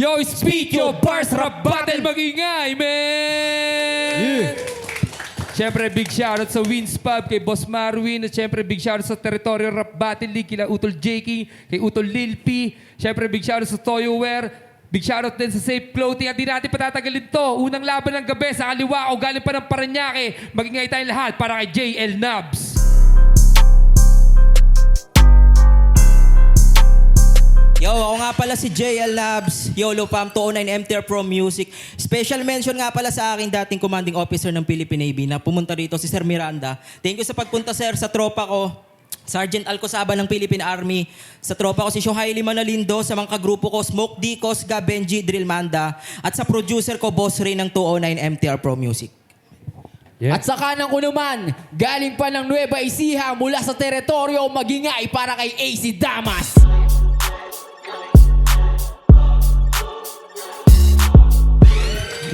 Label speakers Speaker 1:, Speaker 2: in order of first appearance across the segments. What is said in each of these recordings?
Speaker 1: Yo, speed your bars, rap battle, magingay, man! Siyempre, big shoutout sa Wins Pub, kay Boss Marwin. At siyempre, big shoutout sa Territorial Rap Battle League, kila Utol Jakey, kay Utol Lil P. Siyempre, big shoutout sa Toyoware. Big shoutout din sa Safe Clothing. At di natin patatagalin to. Unang laban ng gabi sa kaliwa o galing pa ng Paranaque. Magingay tayong lahat para kay JL Nabs.
Speaker 2: Yo, ako nga pala si JL Labs, YOLO Pam 209 MTR Pro Music. Special mention nga pala sa aking dating commanding officer ng Philippine Navy na pumunta rito, si Sir Miranda. Thank you sa pagpunta, sir, sa tropa ko. Sergeant Alcosaba ng Philippine Army. Sa tropa ko si Shohaili Manalindo, sa mga kagrupo ko, Smoke D, Cosga, Benji, Drillmanda. At sa producer ko, Boss Ray ng 209 MTR Pro Music.
Speaker 1: Yeah.
Speaker 3: At sa kanang ko naman, galing pa ng Nueva Ecija mula sa teritoryo magingay para kay AC Damas.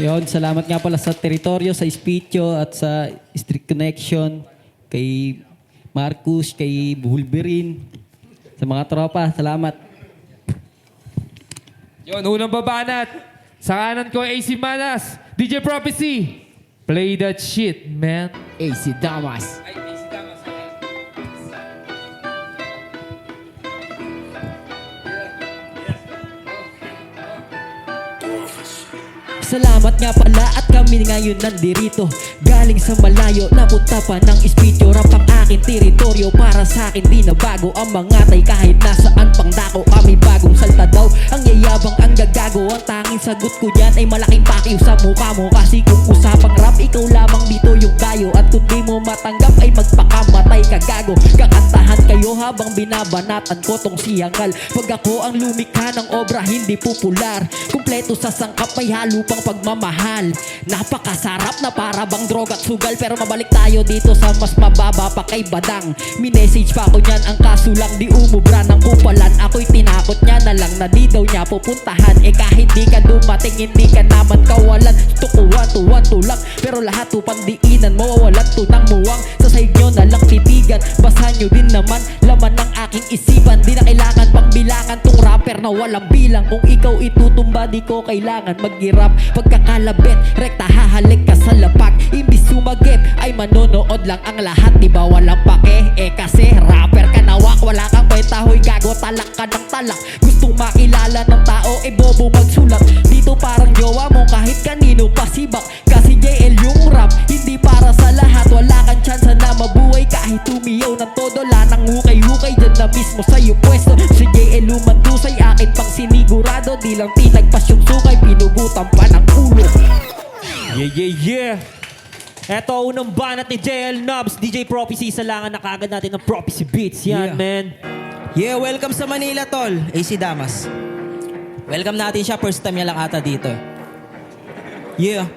Speaker 4: Yun, salamat nga pala sa teritoryo, sa Spitio at sa Street Connection, kay Marcus, kay Wolverine, sa mga tropa, salamat.
Speaker 1: Yun, unang babanat. Sa kanan ko, AC Manas. DJ Prophecy. Play that shit, man.
Speaker 3: AC Damas.
Speaker 1: Ay, AC Damas.
Speaker 4: Salamat nga pala at kami ngayon nandirito. Galing sa malayo, napunta pa ng Spitio. Rap ang aking teritoryo, para sa akin di na bago ang mga tay. Kahit nasaan pang dako, kami bagong salta daw. Ang yayabang, ang gagago, ang tanging sagot ko dyan ay malaking pakiw sa mukha mo. Kasi kung usapang rap, ikaw lamang dito yung dayo. At kung di mo matanggap ay magpakamatay ka gago. Kakantahan kayo habang binabanatan ko tong siyangal. Pag ako ang lumikha ng obra, hindi popular. Kumpleto sa sangkap, may halo pang pagmamahal. Napakasarap na para bang droga at sugal. Pero mabalik tayo dito sa mas mababa pa kay Badang. Minessage pa ko niyan, ang kaso lang di umubra ng kupalan. Ako'y tinakot niya na lang na di daw niya pupuntahan. Eh kahit di ka dumating, hindi ka naman kawalan. Tukuwan lang, pero lahat tupandiinan. Mawawalan to ng muwang, sa side nyo na lang titigan. Basahan nyo din naman, laman ng aking isipan. Di na kailangan pang bilangan tong rapper na walang bilang. Kung ikaw itutumba, di ko kailangan mag-irap. Pagkakalabit, rekta hahalik ka sa lapag. Imbis sumagip, ay manonood lang ang lahat. Di ba walang pake? Eh kasi rapper ka nawak. Wala kang kwenta, hoy gago, talak ka ng talak. Gustong makilala ng tao, eh bobo magsulat. Dito parang jowa mo kahit kanino pasibak. Kasi JL yung rap, hindi para sa lahat. Wala kang tsansa na mabuhay kahit tumiyaw ng todo. Lanang hukay-hukay dyan na mismo sa'yo pwesto. Si JL umandusay, akin pang sinigurado. Di lang tinagpas yung sukay, pinugutan pa ng ulo.
Speaker 5: Yeah. Eto, unang banat ni JL Nobs, DJ Prophecy. Salangan na kagad natin ng Prophecy Beats. Yan, man.
Speaker 2: Yeah, welcome sa Manila, tol. AC Damas. Welcome natin siya. First time niya lang ata dito. Yeah.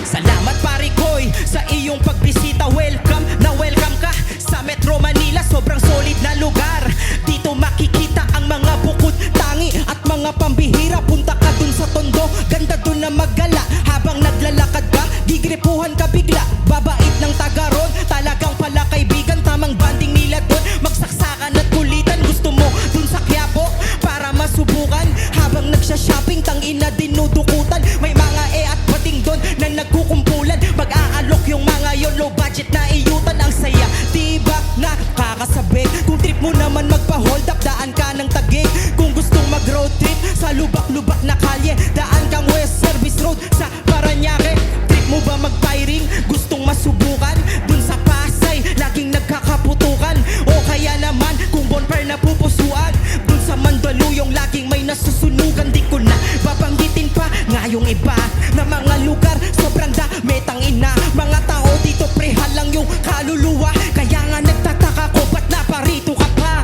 Speaker 2: Salamat pare koy sa iyong pagbisita. Welcome na welcome ka sa Metro Manila. Sobrang solid na lugar. Dito makikita ang mga bukod tangi at mga pambihira. Punta ka dun sa Tondo, ganda dun na maggala. Habang naglalakad ka, gigripuhan ka bigla. Babait ng taga-ron, talagang pala kaibigan. Tamang banding nila dun, magsaksakan at kulitan. Gusto mo dun sa Quiapo para masubukan. Habang nagsha-shopping, tangina dinudukutan. May mga at pating dun na nagkukumpulan. Mag-aalok yung mga yon, low budget na iyutan. Ang saya, diba nakakasabik? Kung trip mo naman magpa-hold up, daan ka ng Taguig. Kung gustong mag-road trip sa lubak-lubak na kalye, daan kang West Service Road sa Paranaque. Trip mo ba mag-firing? Gustong masubukan? Dun sa Pasay, laging nagkakaputukan. O kaya naman, kung bonfire na pupusuan, dun sa Mandaluyong, laging may nasusunugan. Di ko na babanggitin pa ngayong iba na mga lugar, sobrang dami tangina. Mga tao dito prehal lang yung kaluluwa. Kaya nga nagtataka ko, ba't naparito ka pa?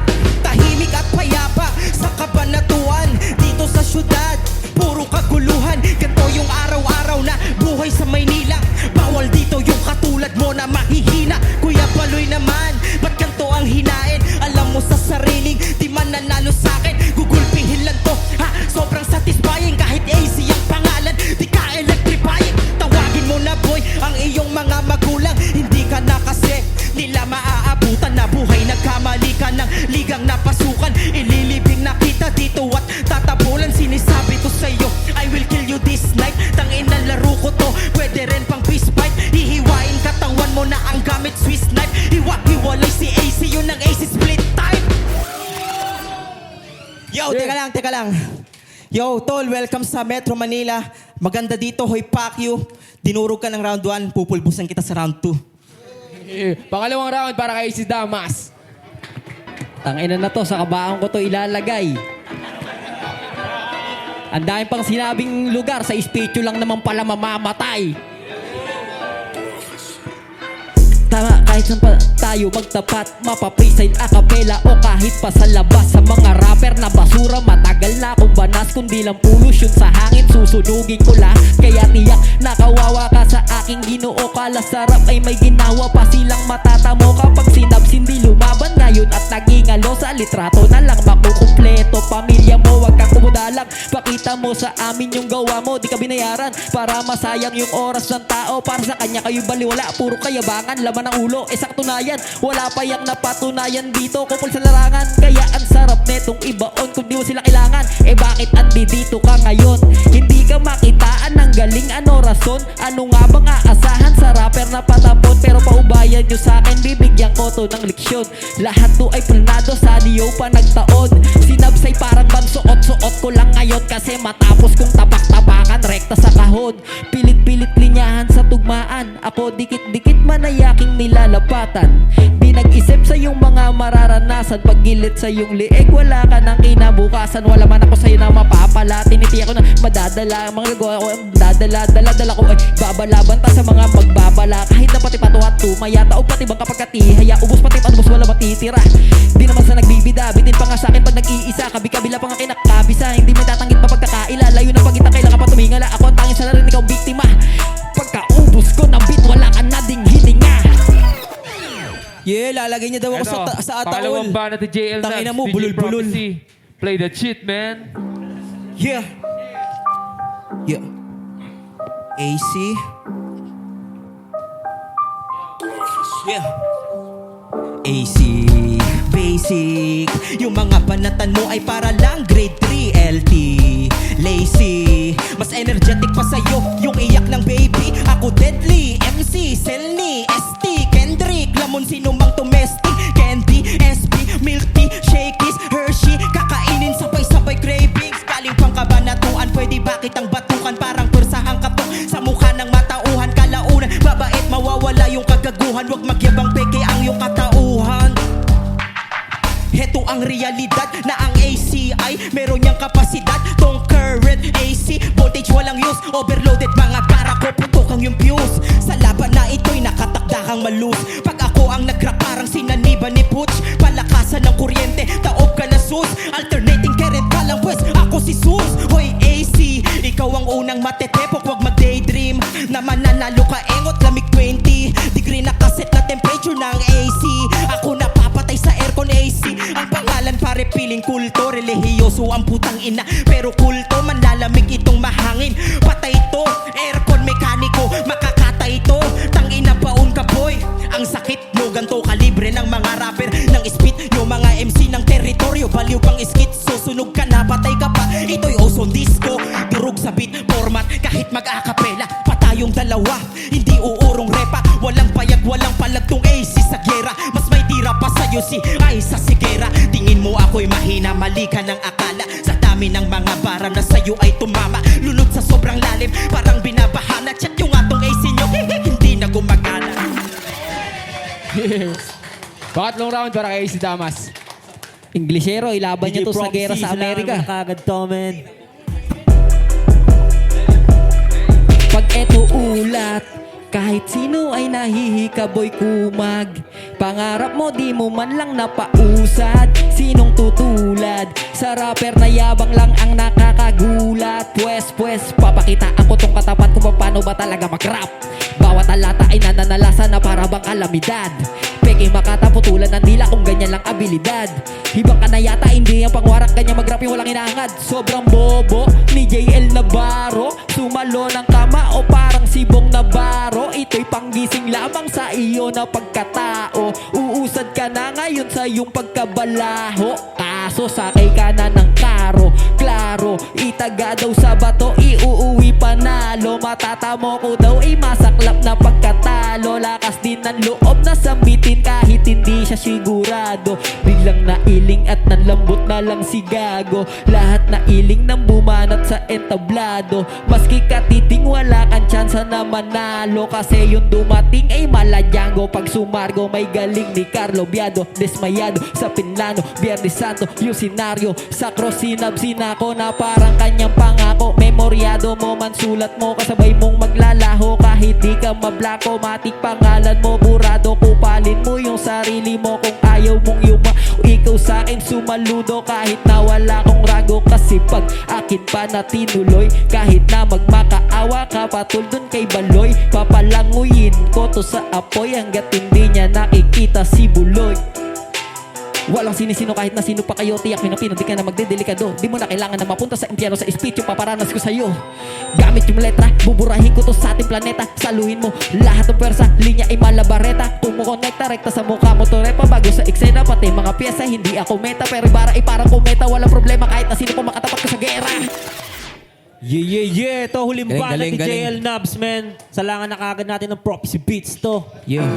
Speaker 2: Tahimik at payapa sa kabanatuan. Dito sa syudad, puro kaguluhan. Ganto yung araw-araw na buhay sa Maynila. Bawal dito yung katulad mo na mahihina. Kuya Baloy naman, ba't ganto ang hinain? Alam mo sa sariling, di man nanalo sa'kin. Gugulpihin lang to, ha? Sobrang satisfying kahit AC ang pangalan. Di ka electrifying. Tawagin mo na boy ang iyong mga magulang. Hindi ka na kasi nila maaabutan na buhay. Nagkamali ka ng ligang napasukan. Ililibing na kita gamit Swiss knife. Hiwa-hiwalay si AC, yun ang AC split type. Yo, teka lang. Yo, tol, welcome sa Metro Manila. Maganda dito, hoy Pacquiao. Dinurog ka ng round 1, pupulbusan kita sa round 2.
Speaker 3: Pangalawang round para kay AC Damas.
Speaker 4: Tangina na to, sa kabahan ko to ilalagay. Ang dami pang sinabing lugar, sa espetyo lang naman pala mamamatay. Tama, kahit saan pa tayo magtapat, mapa-freestyle a cappella o kahit pa sa labas. Sa mga rapper na basura, matagal na akong banas. Kundi lang pollution sa hangin, susunugin ko lahat. Kaya tiyak nakawawa ka sa aking ginoo. Kala sarap ay may ginawa pa silang matatamo. Kapag sinabs hindi lumaban ngayon at nagingalo, sa litrato na lang makukumpleto. Pamilya mo, wag kang kumudalang. Pakita mo sa amin yung gawa mo, di ka binayaran para masayang yung oras ng tao. Para sa kanya kayo baliwala, puro kayabangan, laman ng ulo. Eh sa katunayan, wala pa yang napatunayan dito. Kupol sa larangan, kaya ang sarap netong ibaon. Kung di mo sila kailangan, eh bakit andi dito ka ngayon? Hindi ka makitaan ng galing, ano rason? Ano nga bang aasahan sa rapper na patapon? Pero paubayan nyo sa akin, bibigyan ko to ng leksyon. Lahat to ay planado sa liyo pa nagtaon. Sinabsay parang bansuot-suot ko lang ngayon. Kasi matapos kong tapak-tapakan, rekta sa kahon. Pilit-pilit linyahan sa tugmaan. Ako dikit-dikit manayaking nilalapatan. Di nag-isip sa iyong mga mararanasan. Paggilit sa iyong lieg, wala ka ng kinabukasan. Wala man ako sa'yo na mapapala. Tinitiyak ko na madadala. Mga gagawa ko, dala ko ay babalaban ta sa mga magbabala. Kahit na pati pato at tumaya, taog pati bang kapag katihaya. Ubus pati panubos, wala matitira. Di naman sa nagbibida, bitin pa nga sa'kin pag nag-iisa. Kabi-kabila pa nga kinakabisa. Hindi may tatanggit pa pagkakaila. Layo na pagkita, kailangan pa tumingala. Ako ang tangin sa larin, ikaw biktima. Pagkaubos ko ng beat, wala ka na ding hininga.
Speaker 2: Yeah, lalagay niya daw ako sa
Speaker 1: pangalawang
Speaker 2: ataol.
Speaker 1: banat ni JL
Speaker 2: Tangina
Speaker 1: Nuts,
Speaker 2: mo,
Speaker 1: DJ
Speaker 2: bulol-bulol.
Speaker 1: Prophecy. Play that shit, man.
Speaker 2: Yeah. AC. Yeah. AC. Basic. Yung mga banatan mo ay para lang grade 3 LT. Lazy. Mas energetic pa sa'yo yung iyak ng baby. Ako deadly. MC. Selny. ST. Kendrick. Lamon sino mang domestic. Candy. SB. Milk tea. Shakies. Hershey. Kakainin sabay-sabay cravings. Galing pang kabanatuan. Pwede ba kitang batukan? Parang pursahang katok sa mukha ng matauhan. Kalaunan. Babait mawawala yung kagaguhan. Huwag magyabang peke ang iyong katauhan. Heto ang realidad na ang ACI meron niyang kapasidad. Tong current AC voltage walang use. Overloaded mga kara ko, putok ang yung fuse. Sa laban na ito'y nakatakda kang malus. Pag ako ang nag-crack parang sinaniba ni Butch. Palakasan ng kuryente, taob ka na sus. Alternating current ka lang pues, ako si sus. Hoy AC, ikaw ang unang matetepok. Huwag mag-daydream na mananalo ka engot. Lamig 20 degree na kaset na temperature ng AC. Ako napapatay sa aircon AC. Ang pangalan pare piling kulto. Relihiyoso ang putang ina pero kulto. Manlalamig itong mahangin. Patay to, aircon mekaniko. Makakatay to, tangina baon ka boy. Ang sakit mo ganto kalibre ng mga rapper ng spit. Yung mga MC ng teritoryo baliw pang skit. Susunog ka na, patay ka pa. Ito'y ozone disco. Durog sa beat format kahit mag-akapela. Patayong dalawa, hindi uurong repa. Walang payag, walang palag tong AC sa gera. Mas may tira pa sa'yo si ay sa sigera. Tingin mo ako'y mahina, mali ka ng akala. Sa dami ng mga bara na sa'yo ay tumama. Lunod sa sobrang lalim, parang binabahana. Check yung atong AC nyo, hindi na gumagana.
Speaker 3: Pangatlong round para kay AC Damas.
Speaker 4: Inglesero, ilaban niya to sa gera sa Amerika.
Speaker 5: Kagad to, man.
Speaker 4: Pag eto ulat, kahit sino ay nahihikaboy kumag. Pangarap mo di mo man lang napausad. Sinong tutulad sa rapper na yabang lang ang nakakagulat. Pwes, papakita ako tong katapat kung paano ba talaga mag-rap. Bawat alata ay nananalasa na para bang kalamidad. Peke makataputulan ng dila kung ganyan lang abilidad. Hibang ka na yata, hindi ang pangwarak kanya mag-rap yung walang inaangad. Sobrang bobo ni JL Navarro. Sumalo ng kama o parang sibong Navarro. Ito'y panggising lamang sa iyo na pagkatao. Uusad ka na ngayon sa iyong pagkabalaho. Kaso sakay ka na ng aro. Klaro, itaga daw sa bato, iuuwi panalo. Matatamo ko daw ay masaklap na pagkatalo. Lakas din ng loob na sambitin kahit hindi siya sigurado. Biglang nailing at nanlambot na lang si Gago. Lahat na iling nang bumanat sa entablado. Maski katiting wala kang tsansa na manalo. Kasi yung dumating ay maladyango. Pag sumargo may galing ni Carlo Biado. Desmayado sa Pinlano, Biyernes Santo yung senaryo. Sa cross sinabsin ako na parang kanyang pangako. Memoryado mo man sulat mo, kasabay mong maglalaho. Kahit di ka mablako, matik pangalan mo burado. Kupalin mo yung sarili mo kung ayaw mong ikaw sa akin sumaludo. Kahit na wala kong rago, kasi pag akin pa na tinuloy. Kahit na magmakaawa ka patul dun kay Baloy, papalanguyin ko to sa apoy hanggat hindi niya nakikita si Buloy. Walang sinisino kahit na sino pa kayo. Tiyak minapino, di ka na magdedelikado. Di mo na kailangan na mapunta sa impyerno. Sa speech yung paparanas ko sa'yo. Gamit yung letra, buburahin ko to sa ating planeta. Saluhin mo lahat ng pwersa, linya ay malabareta. Kung mo konekta, rekta sa mukha mo to repa. Bago sa eksena, pati mga pyesa, hindi ako meta. Pero ibara ay parang kometa. Walang problema kahit na sino pa makatapat ko sa gera.
Speaker 5: Yeah. Ito huling
Speaker 2: Galing,
Speaker 5: banat
Speaker 2: galing,
Speaker 5: ni
Speaker 2: galing.
Speaker 5: JL Nubs, man. Salangan na kagad natin ng Prophecy Beats to.
Speaker 2: Yeah.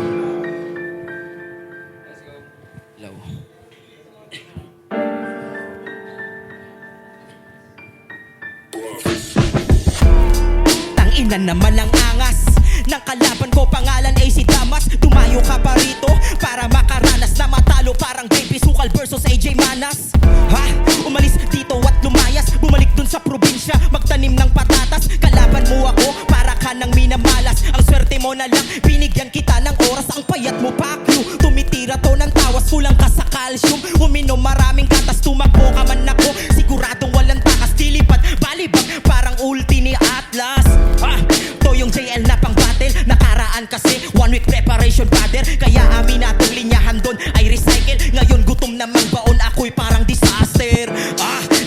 Speaker 2: Tangina naman ang angas ng kalaban ko, pangalan ay si Damas. Tumayo ka pa rito para makaranas na matalo parang JP Sukal versus AJ Manas. Ha? Umalis dito at lumayas, bumalik dun sa probinsya, magtanim ng patatas. Kalaban mo ako para ka nang minamalas. Ang swerte mo na lang, binigyan kita ng oras. Ang payat mo pakyo, tumitira to ng tawas. Kulang ka sa calcium, uminom maraming katas. Tumakbo ka man ako, siguradong walang takas. Dilipad, balibag, parang ulti ni Atlas. Ha? To yung JL na pang battle. Nakaraan kasi 1 week preparation father. Kaya aminatong linyahan doon ay recycle. Ngayon gutom namang baon, ako'y parang disaster.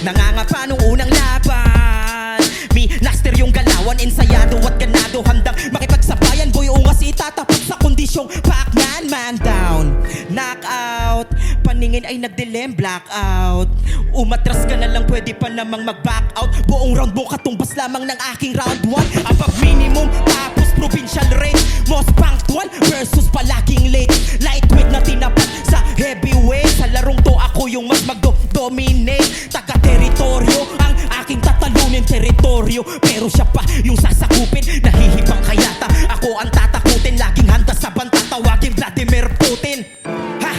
Speaker 2: Nangangapa nung unang laban. Minaster yung galawan, ensayado at ganado. Handang makipagsabayan, boy ungas itatapat sa kondisyong Pac-Man. Man down, knockout. Paningin ay nagdilim, blackout. Umatras ka na lang, pwede pa namang mag-back out. Buong round mo katumbas lamang ng aking round 1. Above minimum, tapos provincial range. Most punctual versus palaging late. Lightweight na tinapat sa heavyweight. Sa larong to ako yung mas mag-dominate. Taga-teritoryo ang aking tatalunin teritoryo. Pero siya pa yung sasakupin. Nahihibang kayata, ako ang tatakutin. Laging handa sa banta, tawagin Vladimir Putin. Ha?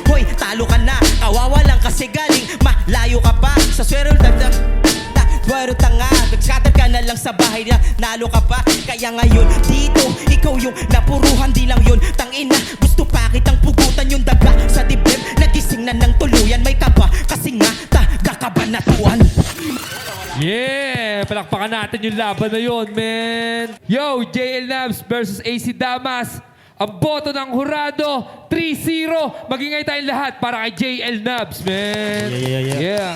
Speaker 2: Hoy, talo ka na. Kawawa lang kasi galing malayo ka pa. Sa swero dagdag Pero tanga, nag-scatter ka na lang sa bahay na nalo ka pa. Kaya ngayon dito, ikaw yung napuruhan. Di lang yun, tangina, gusto pa kitang pugutan. Yung daga sa dibdib, nagising na ng tuluyan. May kaba, kasi nga, taga-kabanatuan.
Speaker 1: Yeah! Palakpakan natin yung laban na yun, man! Yo! JL Nubs versus AC Damas. Ang boto ng hurado, 3-0. Magingay tayong lahat para kay JL Nubs, man! Yeah!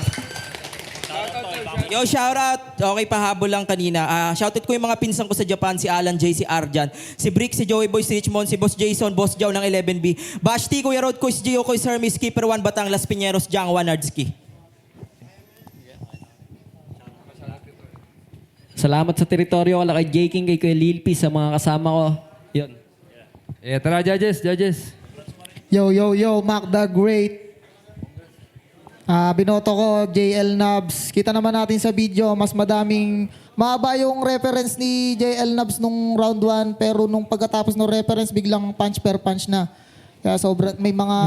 Speaker 2: Yo, shoutout. Okay, pahabol lang kanina. Shoutout ko yung mga pinsan ko sa Japan, si Alan J, si Arjan, si Brick, si Joey Boy, si Richmond, si Boss Jason, Boss Jow ng 11B, Bashti, Kuya Rod, Kuis Gio, Kuis Hermes, Skipper 1, Batang, Las Piñeros, Jang, Wanardski.
Speaker 4: Salamat sa teritoryo kay J. King, kay Kuya Lilpi, sa mga kasama ko. Yun.
Speaker 1: Yeah, tara, judges.
Speaker 6: Yo, Mac the Great. Binoto ko, JL Nubs. Kita naman natin sa video, mas mahaba yung reference ni JL Nubs nung round 1, pero nung pagkatapos ng reference, biglang punch per punch na. Kaya may mga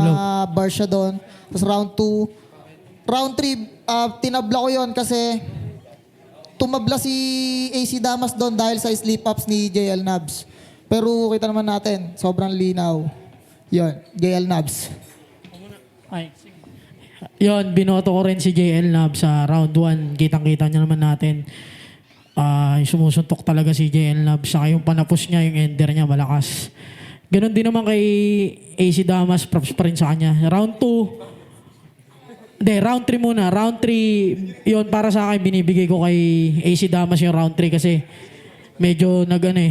Speaker 6: bars siya doon. Tapos round 2. Round 3, tinabla ko yon kasi tumabla si AC Damas doon dahil sa slip-ups ni JL Nubs. Pero kita naman natin, sobrang linaw. Yon, JL Nubs.
Speaker 7: Yon, binoto ko rin si JL Nub sa round 1. Kitang-kita niya naman natin. Sumusuntok talaga si JL Nub. Saka yung panapos niya, yung ender niya, malakas. Ganon din naman kay AC Damas. Props pa rin sa kanya. Round 2. Round 3 muna. Round 3, yon para sa akin, binibigay ko kay AC Damas yung round 3 kasi medyo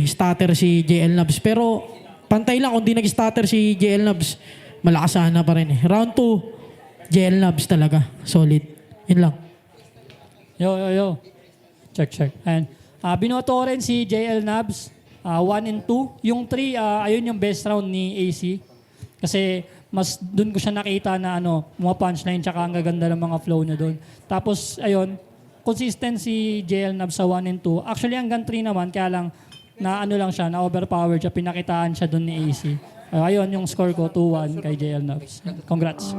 Speaker 7: stutter si JL Nubs. Pero pantay lang, kung di nag-stutter si JL Nubs, malakas sana pa rin. Round 2, JL Nubs talaga. Solid. Yun lang.
Speaker 8: Yo. Check. And binoto ko rin si JL Nabs, 1 and 2. Yung 3, ayun yung best round ni AC. Kasi mas dun ko siya nakita na mga punchline tsaka ang gaganda ng mga flow niya doon. Tapos, ayun, consistent si JL Nabs sa 1 and 2. Actually, hanggang 3 naman, kaya lang na lang siya, na overpowered siya, pinakitaan siya doon ni AC. Ayun, yung score ko, 2-1 kay JL Nabs. Congrats.